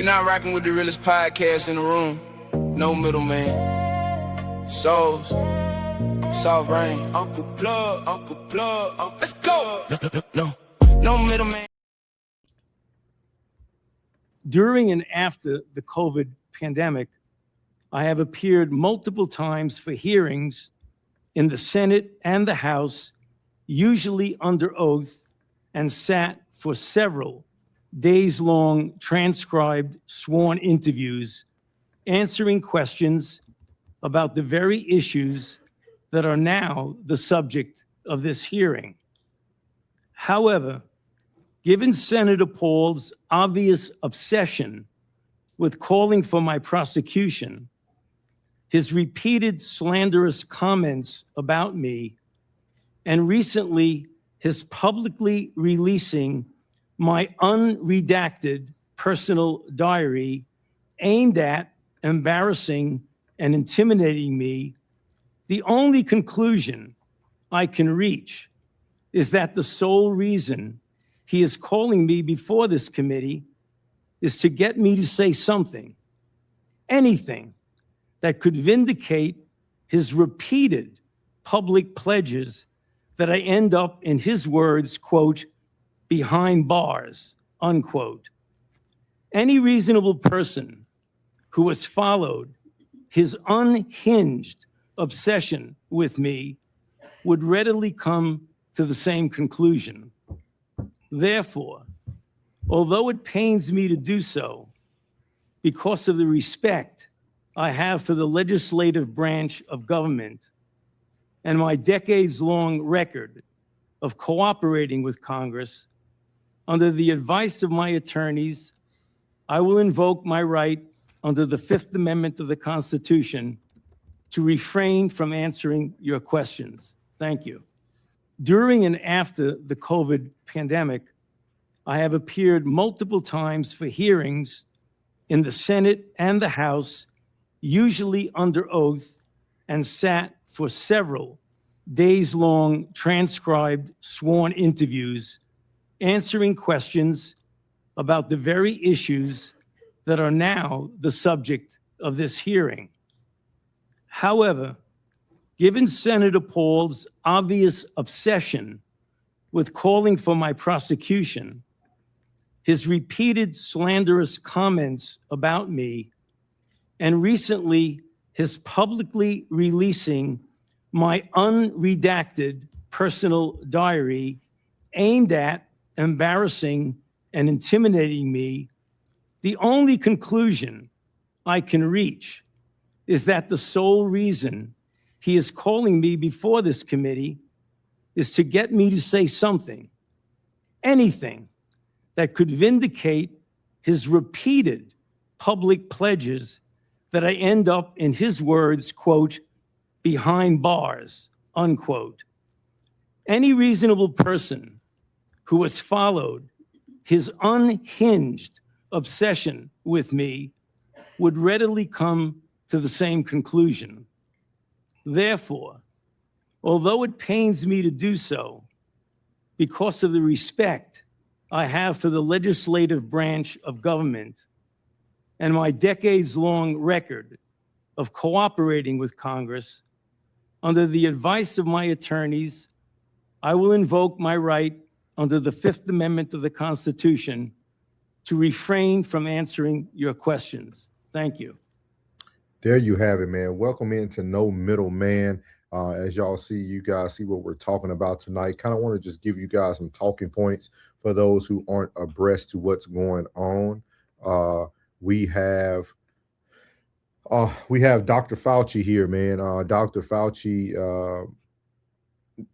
You're not rocking with the realest podcast in the room. No middleman. Souls. Soft rain. Uncle Plug. Let's go. No middleman. During and after the COVID pandemic, I have appeared multiple times for hearings in the Senate and the House, usually under oath, and sat for several days-long transcribed sworn interviews, answering questions about the very issues that are now the subject of this hearing. However, given Senator Paul's obvious obsession with calling for my prosecution, his repeated slanderous comments about me, and recently his publicly releasing my unredacted personal diary aimed at embarrassing and intimidating me, the only conclusion I can reach is that the sole reason he is calling me before this committee is to get me to say something, anything, that could vindicate his repeated public pledges that I end up, in his words, quote, behind bars, unquote. Any reasonable person who has followed his unhinged obsession with me would readily come to the same conclusion. Therefore, although it pains me to do so, because of the respect I have for the legislative branch of government and my decades-long record of cooperating with Congress, under the advice of my attorneys, I will invoke my right under the Fifth Amendment of the Constitution to refrain from answering your questions. Thank you. During and after the COVID pandemic, I have appeared multiple times for hearings in the Senate and the House, usually under oath, and sat for several days-long transcribed sworn interviews, answering questions about the very issues that are now the subject of this hearing. However, given Senator Paul's obvious obsession with calling for my prosecution, his repeated slanderous comments about me, and recently his publicly releasing my unredacted personal diary aimed at embarrassing and intimidating me, the only conclusion I can reach is that the sole reason he is calling me before this committee is to get me to say something, anything, that could vindicate his repeated public pledges that I end up, in his words, quote, behind bars, unquote. Any reasonable person who has followed his unhinged obsession with me would readily come to the same conclusion. Therefore, although it pains me to do so, because of the respect I have for the legislative branch of government and my decades-long record of cooperating with Congress, under the advice of my attorneys, I will invoke my right under the Fifth Amendment of the Constitution to refrain from answering your questions. Thank you. There you have it, man. Welcome into No Middleman. As y'all see, you guys see what we're talking about tonight. Kind of want to just give you guys some talking points for those who aren't abreast to what's going on. We have Dr. Fauci here, man. Dr. Fauci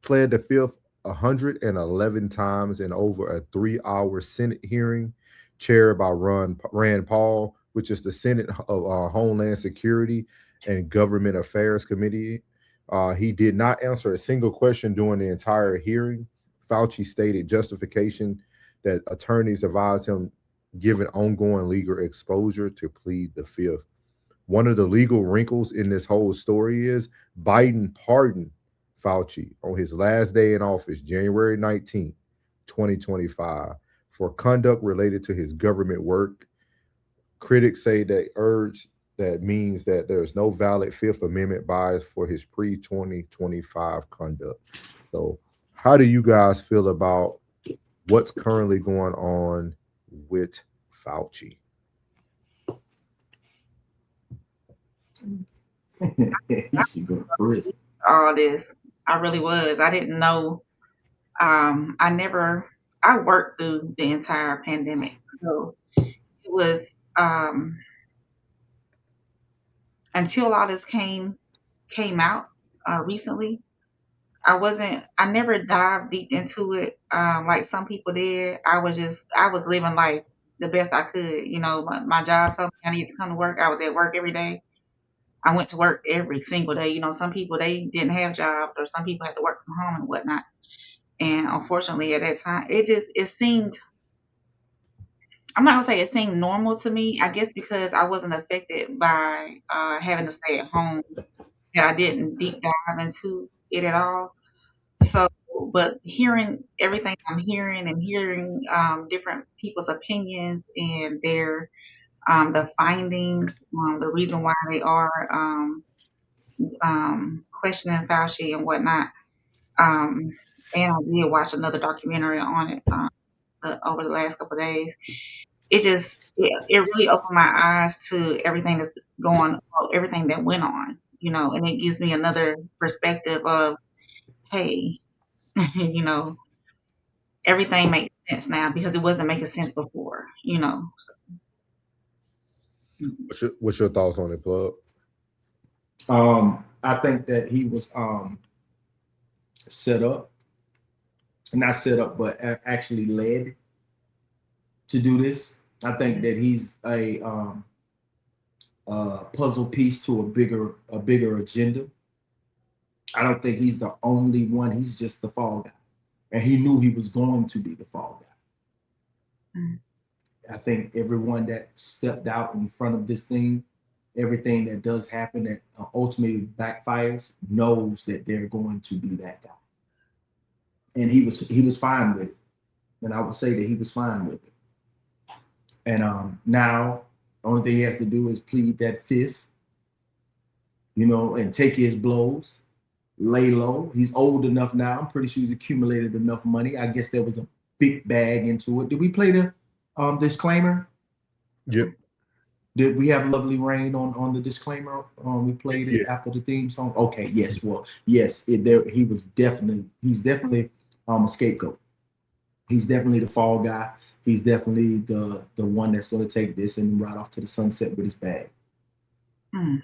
pled the Fifth 111 times in over a 3-hour Senate hearing chaired by Rand Paul, which is the Senate of Homeland Security and Government Affairs Committee. He did not answer a single question during the entire hearing. Fauci stated justification that attorneys advised him, given ongoing legal exposure, to plead the Fifth. One of the legal wrinkles in this whole story is Biden pardoned Fauci on his last day in office, January 19th, 2025, for conduct related to his government work. Critics say that means that there's no valid Fifth Amendment bias for his pre-2025 conduct. So, how do you guys feel about what's currently going on with Fauci? He should go to prison. All this. I really was. I didn't know. I worked through the entire pandemic. So it was until all this came out recently. I never dived deep into it like some people did. I was living life the best I could. You know, my job told me I needed to come to work. I was at work every day. I went to work every single day. You know, some people they didn't have jobs, or some people had to work from home and whatnot. And unfortunately, at that time, it seemed. I'm not gonna say it seemed normal to me. I guess because I wasn't affected by having to stay at home, that I didn't deep dive into it at all. So, but hearing everything I'm hearing and hearing different people's opinions and their the findings, the reason why they are questioning Fauci and whatnot. Um, and I did watch another documentary on it over the last couple of days. It really opened my eyes to everything that's everything that went on, you know, and it gives me another perspective of, hey, you know, everything makes sense now because it wasn't making sense before, you know. So, What's your thoughts on it, Plug? I think that he was set up, not set up, but actually led to do this. I think that he's a puzzle piece to a bigger agenda. I don't think he's the only one. He's just the fall guy, and he knew he was going to be the fall guy. Mm. I think everyone that stepped out in front of this thing, everything that does happen that ultimately backfires, knows that they're going to be that guy. And he was fine with it. And I would say that he was fine with it. And now, the only thing he has to do is plead that fifth, you know, and take his blows, lay low. He's old enough now. I'm pretty sure he's accumulated enough money. I guess there was a big bag into it. Did we play the disclaimer? Yep. Did we have Lovely Rain on the disclaimer? We played it after the theme song. Okay, yes. Well, yes. He's definitely a scapegoat. He's definitely the fall guy. He's definitely the one that's going to take this and ride off to the sunset with his bag. Can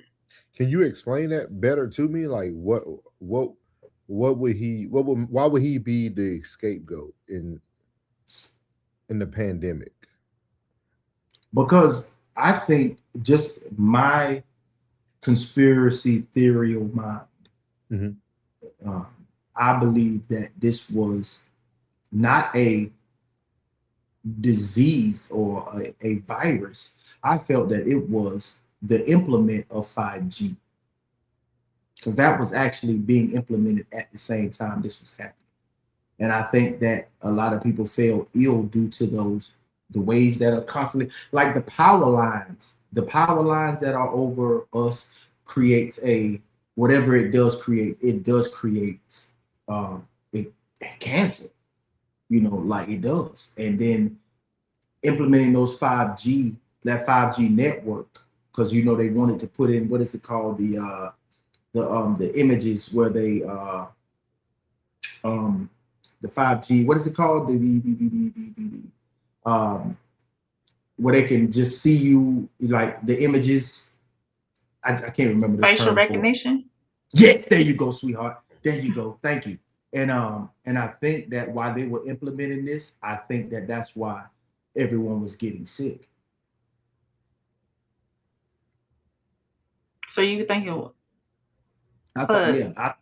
you explain that better to me? Like why would he be the scapegoat in the pandemic? Because I think, just my conspiracy theory of mind, I believe that this was not a disease or a virus. I felt that it was the implement of 5G, because that was actually being implemented at the same time this was happening. And I think that a lot of people fell ill due to the waves that are constantly, like the power lines that are over us creates whatever it does create cancer, you know, like it does. And then implementing that 5G network, because, you know, they wanted to put in, what is it called? The images where they, the 5G, what is it called? Where they can just see you, like the images. I can't remember the facial term recognition. Yes, there you go, sweetheart. There you go. Thank you. And I think that while they were implementing this, I think that that's why everyone was getting sick. So you think it? I thought,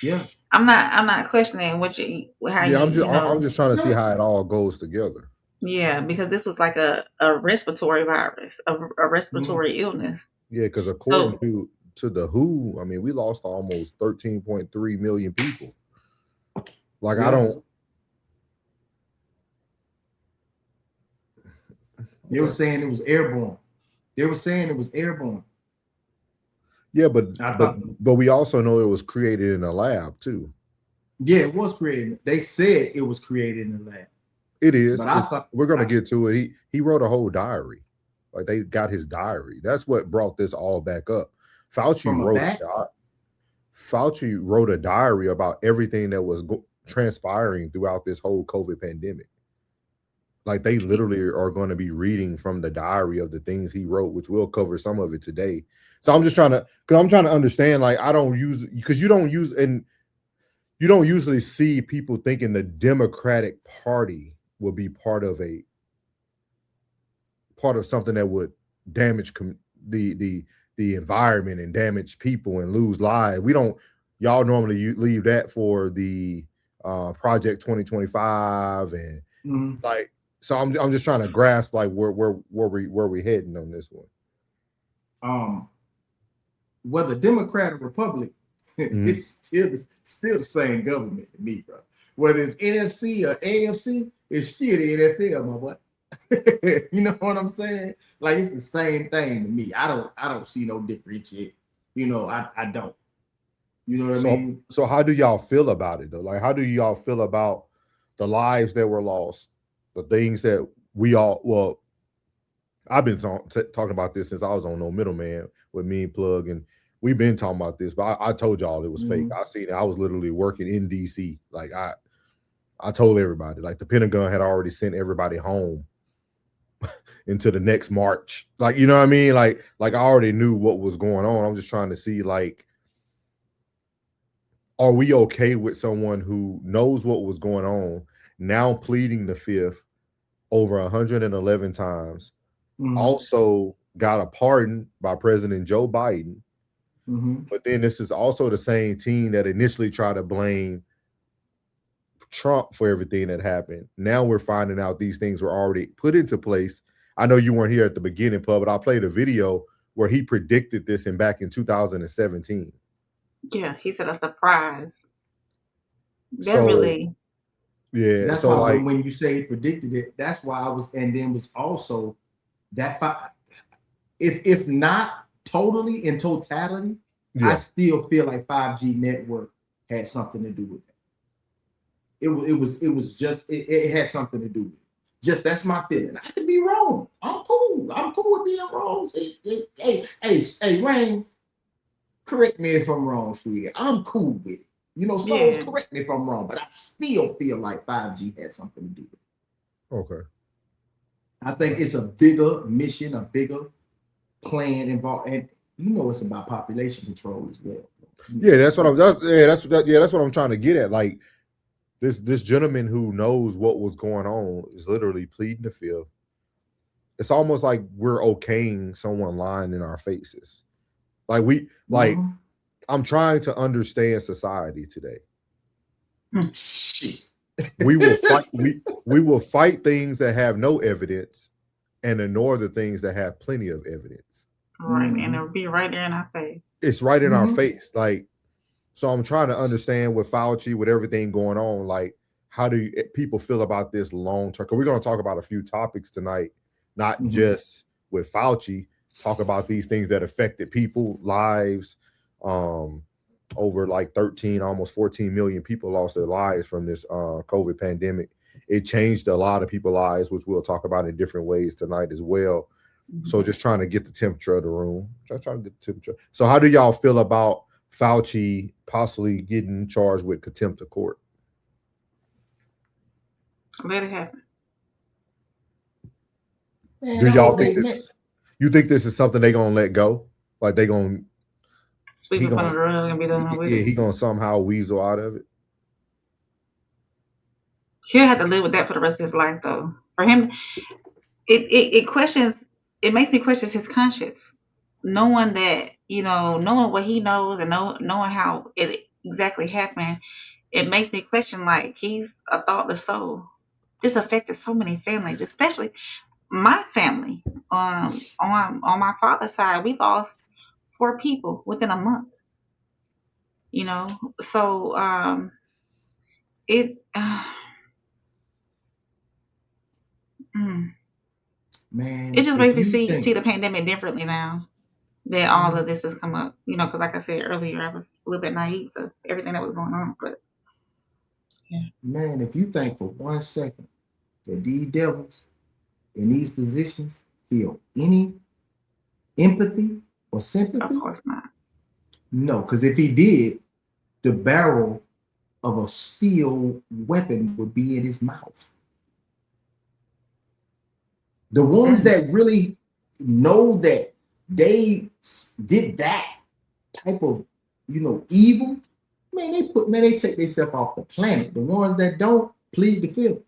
yeah. I'm not questioning I'm just trying to see how it all goes together. Yeah, because this was like a respiratory virus, a respiratory illness. Yeah, because according to the WHO, I mean, we lost almost 13.3 million people. Like, I don't. They were saying it was airborne. They were saying it was airborne. Yeah, but I but thought, but we also know it was created in a lab too. yeah, it was created. They said it was created in the lab, It is. but I It's, thought we're gonna get to it. He wrote a whole diary. Like they got his diary. That's what brought this all back up. Fauci from a wrote bat. Fauci wrote a diary about everything that was transpiring throughout this whole COVID pandemic. Like they literally are going to be reading from the diary of the things he wrote, which we'll cover some of it today. So I'm just trying to, because I'm trying to understand. Like I don't use, because you don't use, and you don't usually see people thinking the Democratic Party will be part of something that would damage the environment and damage people and lose lives. We don't. Y'all normally leave that for the Project 2025 and like. So I'm just trying to grasp like where we heading on this one. Whether Democrat or Republic, it's still the same government to me, bro. Whether it's NFC or AFC, it's still the NFL, my boy. You know what I'm saying? Like it's the same thing to me. I don't see no differentiate. You know, I don't. You know what I mean? So how do y'all feel about it though? Like how do y'all feel about the lives that were lost, the things that we all, well, I've been talking about this since I was on No Middleman with me and Plug, and we've been talking about this, but I told y'all it was fake. I seen it. I was literally working in DC. Like I told everybody, like the Pentagon had already sent everybody home into the next March. Like, you know what I mean? Like I already knew what was going on. I'm just trying to see, like, are we okay with someone who knows what was going on now pleading the fifth over 111 times, also got a pardon by President Joe Biden, but then this is also the same team that initially tried to blame Trump for everything that happened. Now we're finding out these things were already put into place. I know you weren't here at the beginning, Pub, but I played a video where he predicted this back in 2017. Yeah, he said a surprise. That So really, yeah, that's so why like when you say he predicted it, that's why I was, and then was also that if not totally in totality, I still feel like 5G network had something to do with that. It was just it had something to do with it. Just that's my feeling. I could be wrong. I'm cool. I'm cool with being wrong. Hey, Rain, correct me if I'm wrong, sweetie. I'm cool with it. You know, souls, correct me if I'm wrong, but I still feel like 5G had something to do with it. Okay. I think it's a bigger mission, a bigger plan involved, and you know it's about population control as well. Yeah, that's what I'm trying to get at. Like this gentleman who knows what was going on is literally pleading the fifth. It's almost like we're okaying someone lying in our faces. Like I'm trying to understand society today. Shit. We will fight. We will fight things that have no evidence, and ignore the things that have plenty of evidence. Right, and it'll be right there in our face. It's right in our face. Like, so I'm trying to understand with Fauci, with everything going on, like, how do people feel about this long term? Because we're going to talk about a few topics tonight, not just with Fauci. Talk about these things that affected people lives. Over like 13, almost 14 million people lost their lives from this COVID pandemic. It changed a lot of people's lives, which we'll talk about in different ways tonight as well. So just trying to get the temperature of the room. Just trying to get the temperature. So how do y'all feel about Fauci possibly getting charged with contempt of court? Let it happen. Man, do y'all think this? You think this is something they gonna let go? Like they gonna sweep it under the rug and be done with it? He gonna somehow weasel out of it. He'll have to live with that for the rest of his life, though. For him, it questions. It makes me question his conscience, knowing that, you know, knowing what he knows and knowing how it exactly happened. It makes me question, like, he's a thoughtless soul. This affected so many families, especially my family. On my father's side, we lost 4 people within a month. You know, so it. Man, It just if makes me you see think the pandemic differently now that all of this has come up. You know, because like I said earlier, I was a little bit naive to everything that was going on. But yeah, man, if you think for 1 second that these devils in these positions feel any empathy or of sympathy, course not. no, because if he did, the barrel of a steel weapon would be in his mouth. The ones that really know that they did that type of, evil, man, they take themselves off the planet. The ones that don't plead the fifth.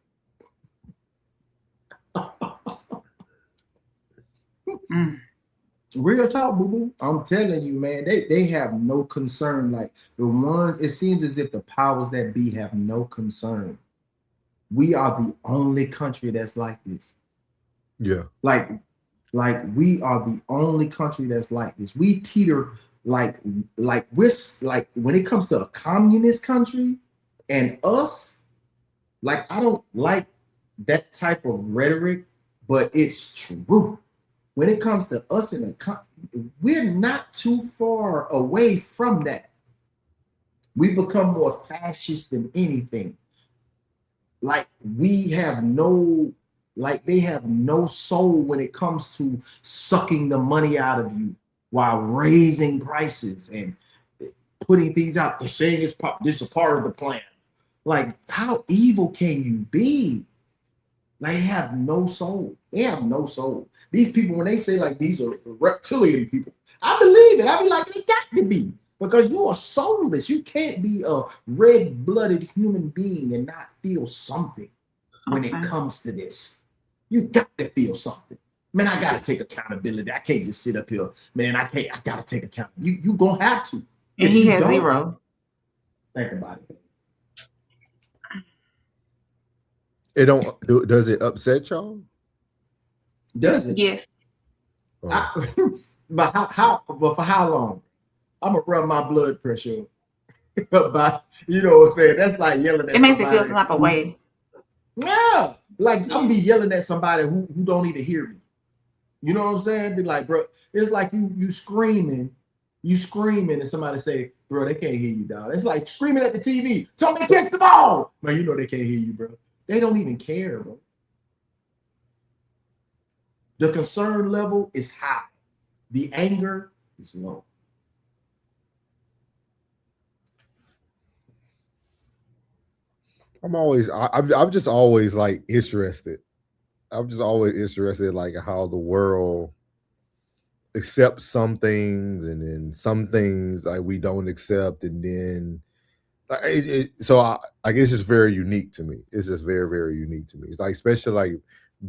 Real talk, boo boo. I'm telling you, man, they have no concern. Like the ones, it seems as if the powers that be have no concern. We are the only country that's like this. Yeah. Like we are the only country that's like this. We teeter like we're like when it comes to a communist country and us, like I don't like that type of rhetoric, but it's true. When it comes to us in a we're not too far away from that. We become more fascist than anything. Like we have no, like they have no soul when it comes to sucking the money out of you while raising prices and putting things out. They're saying this is a part of the plan. Like, how evil can you be? Like, they have no soul. They have no soul. These people, when they say like these are reptilian people, I believe it. I be like, they got to be, because you are soulless. You can't be a red-blooded human being and not feel something when it comes to this. You got to feel something. Man, I gotta take accountability. I can't just sit up here. Man, I gotta take accountability. You gonna have to. And he has zero. Think about it. It don't. Does it upset y'all? Does it? Yes. But But for how long? I'm gonna run my blood pressure. About, you know what I'm saying? That's like yelling at it makes somebody. me feel some type of way. Yeah, like I'm gonna be yelling at somebody who don't even hear me. You know what I'm saying? Be like, bro, it's like you screaming, and somebody say, bro, they can't hear you, dog. It's like screaming at the TV. Tell me to catch the ball. Man, you know they can't hear you, bro. They don't even care, bro. The concern level is high. The anger is low. I'm just always like interested. I'm just always interested, like how the world accepts some things, and then some things like we don't accept, and then so I guess it's very unique to me. It's just very, very unique to me. It's like, especially like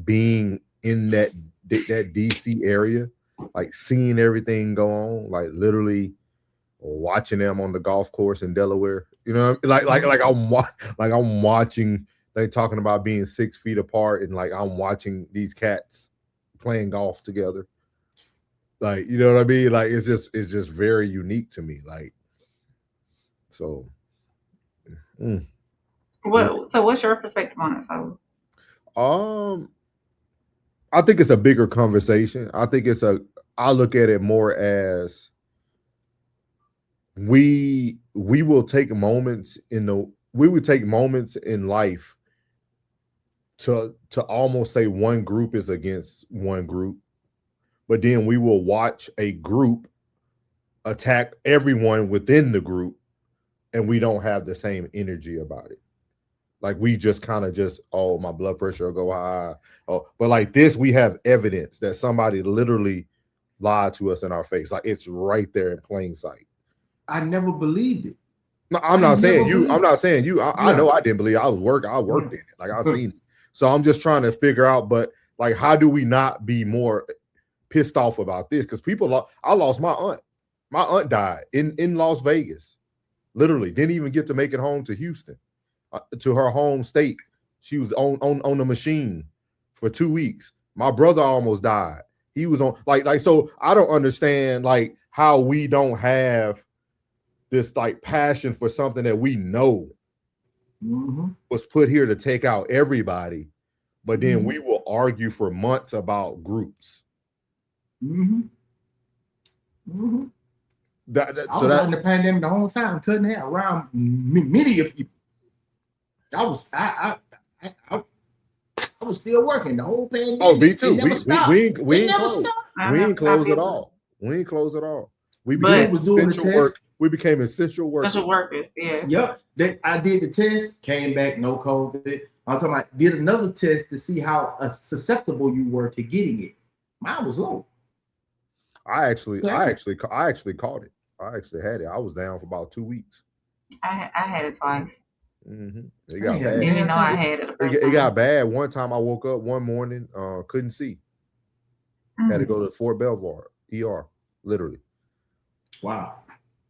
being in that DC area, like seeing everything go on, like literally watching them on the golf course in Delaware. You know, like I'm watching. They talking about being 6 feet apart, and like I'm watching these cats playing golf together. Like, you know what I mean? Like it's just very unique to me. Like, so. So what's your perspective on it? So I think it's a bigger conversation. I look at it more as we would take moments in life to almost say one group is against one group, but then we will watch a group attack everyone within the group, and we don't have the same energy about it. Like we just kind of oh, my blood pressure will go high. Oh, but like this, we have evidence that somebody literally lied to us in our face. Like it's right there in plain sight. I never believed it. No, I'm not saying you. I know I didn't believe it. I worked in it. Like I've seen it. So I'm just trying to figure out, but like, how do we not be more pissed off about this? Because I lost my aunt. My aunt died in Las Vegas. Literally, didn't even get to make it home to Houston, to her home state. She was on the machine for 2 weeks. My brother almost died. He was on like so. I don't understand like how we don't have this like passion for something that we know was put here to take out everybody, but then we will argue for months about groups. I So was out in the pandemic the whole time, cutting hair around many of people. I was still working the whole pandemic. Oh, me too. It never stopped. We ain't Stopped. We ain't close at all. We ain't close at all. We became was doing the test. We became essential workers. Essential workers, yeah. Yep. I did the test, came back, no COVID. I'm talking about did another test to see how susceptible you were to getting it. Mine was low. I actually caught it. I actually had it. I was down for about 2 weeks. I had it twice. It got bad. Didn't even know I had it. It got bad. One time I woke up one morning, couldn't see. Had to go to Fort Belvoir, ER, literally. Wow.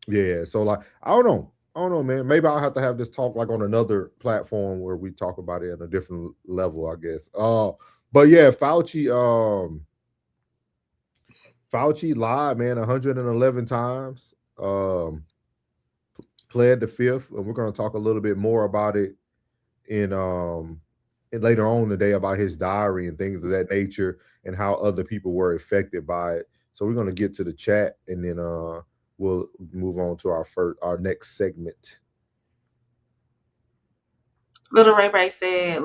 Yeah. So like, I don't know, man. Maybe I'll have to have this talk like on another platform where we talk about it at a different level, I guess. But yeah, Fauci lied, man, 111 times. Pled the fifth, and we're going to talk a little bit more about it in later on today about his diary and things of that nature and how other people were affected by it. So we're going to get to the chat, and then we'll move on to our next segment. Little Ray said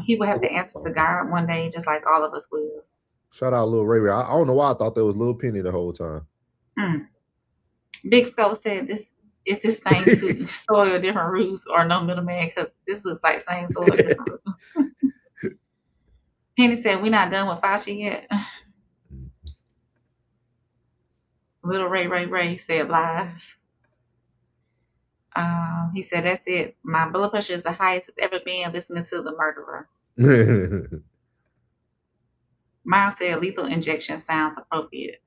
he would have to answer to God one day, just like all of us will. Shout out Lil Ray. I don't know why I thought that was Lil Penny the whole time. Big Scope said this is the same soil, different roots, or no middleman, because this looks like same soil, different roots. Penny said we're not done with Fauci yet. Little Ray said lies. He said that's it. My blood pressure is the highest it's ever been listening to the murderer. Miles said lethal injection sounds appropriate.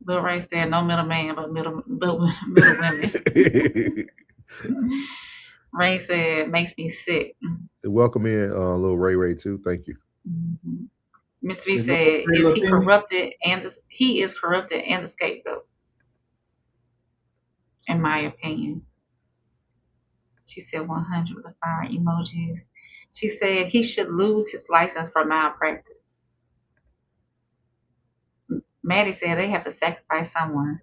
Lil Ray said no middleman, but middle women. Ray said makes me sick. Welcome in, Lil Ray too. Thank you. Miss V said, "Is he corrupted he is corrupted and the scapegoat?" In my opinion. She said 100 with the fire emojis. She said he should lose his license for malpractice. Maddie said they have to sacrifice someone.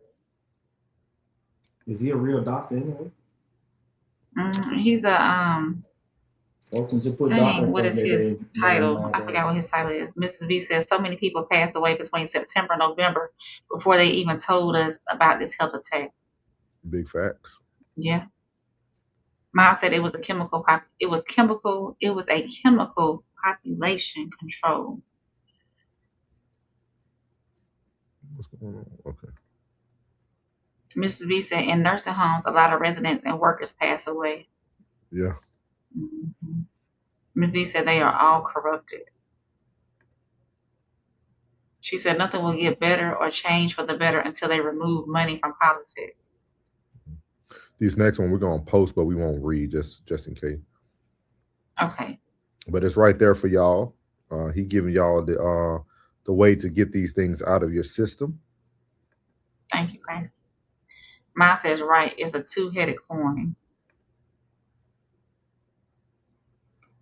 Is he a real doctor anyway? He's a what is his title? I forgot what his title is. Mrs. V says so many people passed away between September and November before they even told us about this health attack. Big facts. Yeah. Miles said it was a chemical population control. What's going on? Okay. Mrs. V said in nursing homes, a lot of residents and workers pass away. Yeah. Ms. V said they are all corrupted. She said nothing will get better or change for the better until they remove money from politics. These next one we're gonna post, but we won't read just in case. Okay. But it's right there for y'all. He giving y'all the way to get these things out of your system. Thank you, Clay. Mine says right, it's a two-headed coin.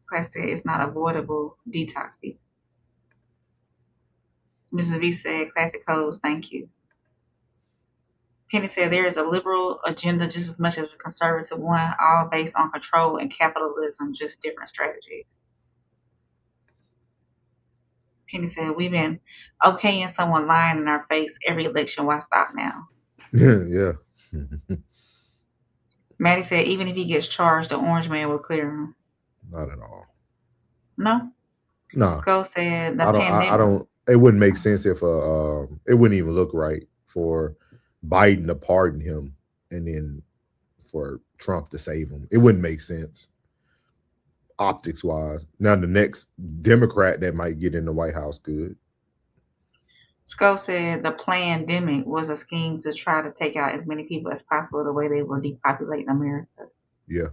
Clay said it's not avoidable detox people. Mrs. V said classic codes, thank you. Penny said there is a liberal agenda just as much as a conservative one, all based on control and capitalism, just different strategies. Penny said we've been okaying someone lying in our face every election. Why stop now? Yeah. Maddie said even if he gets charged, the orange man will clear him. Not at all. No? No. Skull said the pandemic. I don't. It wouldn't make sense if it wouldn't even look right for Biden to pardon him and then for Trump to save him. It wouldn't make sense optics wise. Now the next Democrat that might get in the White House could. Skull said the pandemic was a scheme to try to take out as many people as possible the way they were depopulating America. Yeah.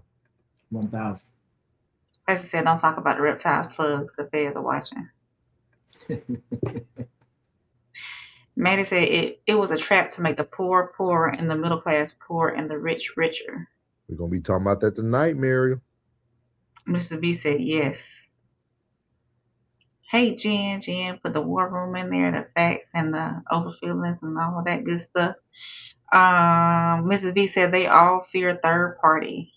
1,000. As I said, don't talk about the reptiles plugs. The feds are watching. Maddie said it was a trap to make the poor poorer and the middle class poor and the rich richer. We're gonna be talking about that tonight, Muriel. Mr. B said yes. Hey, Jen put the war room in there, the facts and the overfeelings and all that good stuff. Mrs. B said they all fear third party.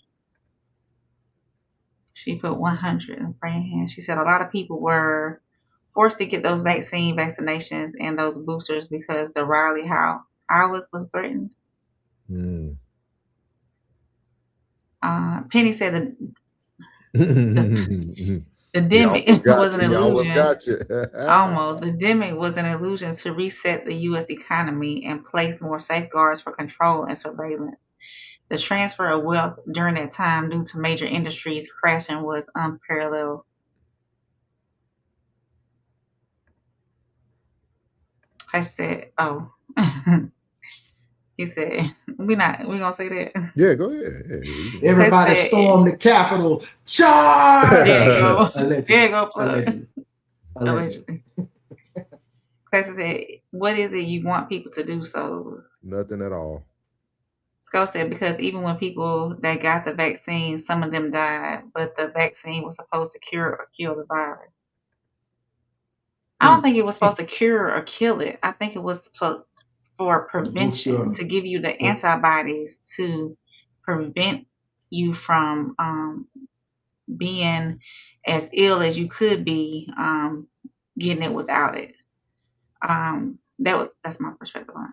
She put 100 in praying hands. She said a lot of people were forced to get those vaccinations and those boosters because the Riley House was threatened. Penny said the demic was an He almost illusion. got you. Almost. The demic was an illusion to reset the U.S. economy and place more safeguards for control and surveillance. The transfer of wealth during that time due to major industries crashing was unparalleled. I said, oh. He said, we gonna say that. Yeah, go ahead. Yeah, Everybody said, storm the Capitol. Charge! There you go. Allegedly. There you go, plug. Allegedly. Classic said, what is it you want people to do, Souls? Nothing at all. Skull said, because even when people that got the vaccine, some of them died, but the vaccine was supposed to cure or kill the virus. I don't think it was supposed to cure or kill it. I think it was for prevention, to give you the antibodies to prevent you from being as ill as you could be, getting it without it. That's my perspective on it.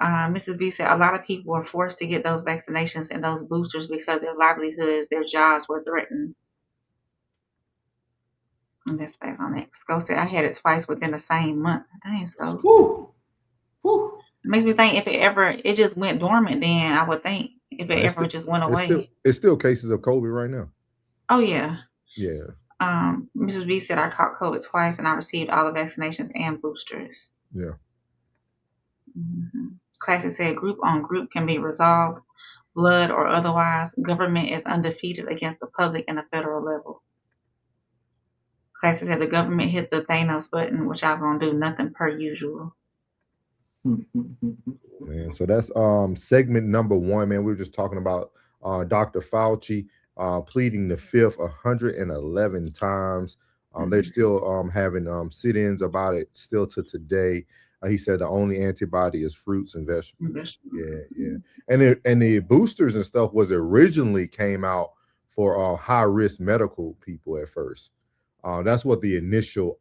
Mrs. B said a lot of people were forced to get those vaccinations and those boosters because their livelihoods, their jobs were threatened. And that's back on it. Sko said I had it twice within the same month. Dang, Sko. Woo. It makes me think if it just went dormant, then I would think if it ever just went away. It's still cases of COVID right now. Oh yeah. Yeah. Mrs. B said I caught COVID twice and I received all the vaccinations and boosters. Yeah. Mm-hmm. Classic said group on group can be resolved, blood or otherwise. Government is undefeated against the public and the federal level. Classic said the government hit the Thanos button, which y'all gonna do nothing per usual. Man, so that's segment number 1, man. We were just talking about Dr. Fauci pleading the fifth 111 times. They're still having sit-ins about it still to today. He said the only antibody is fruits and vegetables. Yeah. And the boosters and stuff was originally came out for high-risk medical people at first. That's what the initial